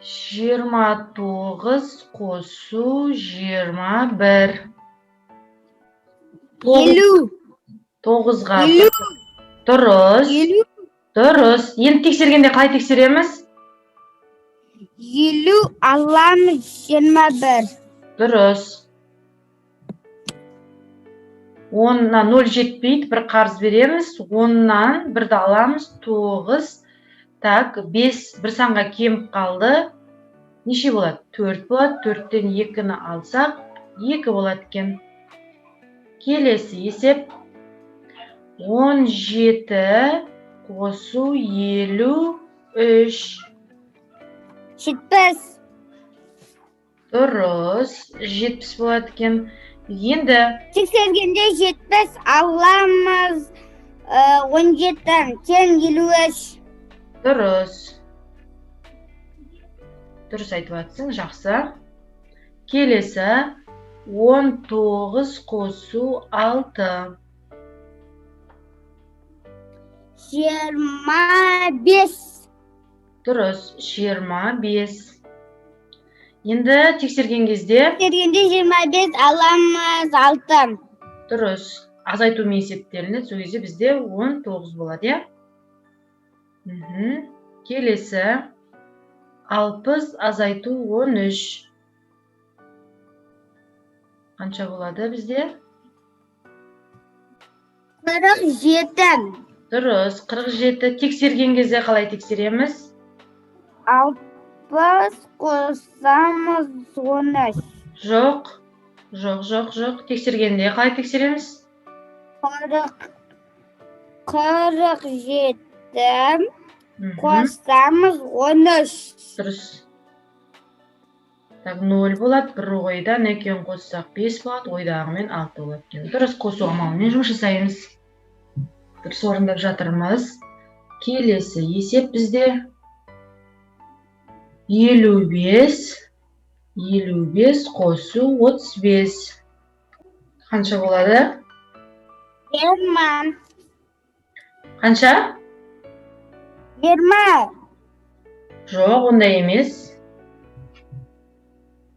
29 қосу 21. Елу. 9-ға Елу. дұрыс. Елу. Дұрыс. Енді тексергенде қалай тексереміз? Елу аламыз 21. Дұрыс. 10-нан 0 жетпейді, бір қарыз береміз. 10-нан 1-ді аламыз, 9. Так, 5 бір санға кем қалды. Неше болады? 4 болады. 4-тен 2-ні алсақ, 2 болады екен. Келесі есеп. 17 қосу 53. 70. Дұрыс. 70 болады екен. Енді Тексергенде 70 аламыз 17-тен тең 53. дұрыс. Дұрыс айтып жатсың, жақсы. Келесі 19 қосу 6. 25. Дұрыс, 25. Енді тексерген кезде Тексергенде 25 аламыз 6. дұрыс. Азайтумен есептелінеді, сол кезде бізде 19 болады, иә? Келесі 60 азайту 13. Қанша болады бізде? 47. Дұрыс, 47. Тексерген кезде қалай тексереміз? 60 қосамыз 13. Жоқ. Тексергенде қалай тексереміз? 47 қосамыз 13. Дұрыс. Так, 0 болады, 1 ойдан 2-ін қоссақ 5 болады, ойдағымен 6 болады. Дұрыс, қосу амалымен жұмыс жасаймыз. Дұрыс орындап жатырмыз. Келесі есеп бізде 55 қосу 35. Қанша болады? 20. Қанша? 20. Жоқ, ондай емес.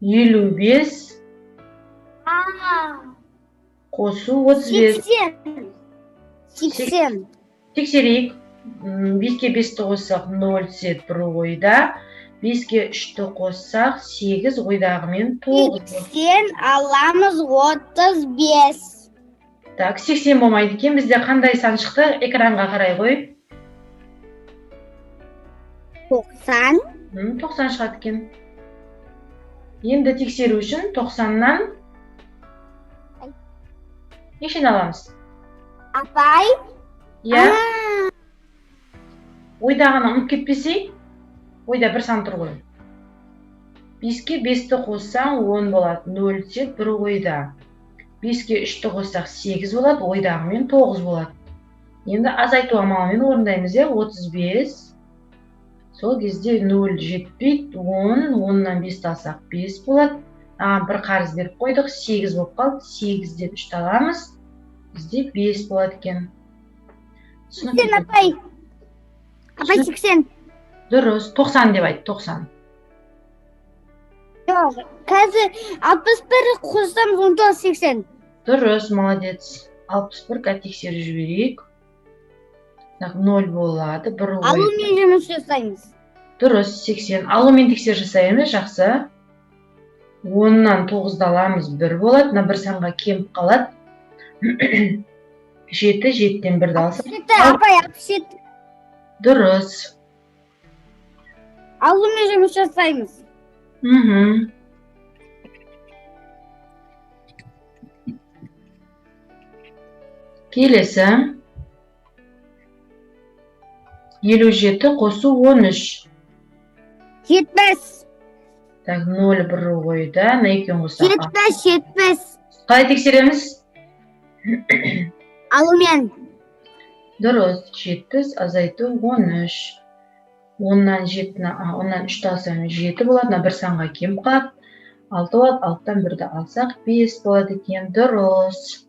55 қосу 35. 80. Тексерейік. 5-ке 5-ті қоссақ 0 түседі, 1 ойда. 5-ке 3-ті қоссақ 8 ойдағымен 9. 80 аламыз 35. Так, 80 болмайды екен. Бізде қандай сан шықты? Экранға қарай қой. 90. 90 шығады екен. Енді тексеру үшін 90-нан нешені аламыз? Апай. Иә. Ойдағаны ұмытып кетпесей, ойда бір сан тұр ғой. 5-ке 5-ті қоссаң 10 болады, 0 түседі, 1 ойда. 5-ке 3-ті қоссақ 8 болады, ойдағымен 9 болады. Енді азайту амалымен орындаймыз, 35. Сол кезде 0 жетпейді, 10, 10-нан 5-ті алсақ 5 болады. Бір қарыз беріп қойдық, 8 болып қалды, 8-ден 3-ті аламыз. Бізде 5 болады екен. 80 апай. Апай 80. Дұрыс, 90 деп айт, 90. Жоқ, қазір 61 қоссам 19 80. Дұрыс, молодец. 61-ға тексеріп жіберейік. 0 болады, 1 ой. Алумен жұмыс жасаймыз. Дұрыс, 80. Алумен тексер жасаймыз, жақсы. 10-нан 9-ды аламыз, 1 болады. Бір санға кем қалады. 7, 7-тен 1-ді алсақ. Апай 67. Дұрыс. Алумен жұмыс жасаймыз. Келесі 57 қосу 13. 70. Так, 0 1 ойда, 2-ін қоссақ. 70. Қалай тексереміз? Алумен. Дұрыс, 7 азайту 13. 10-нан 3-ті алсаң 7 болады, бір санға кем қалады. 6 болады, 6-тан 1-ді алсақ 5 болады екен. Дұрыс.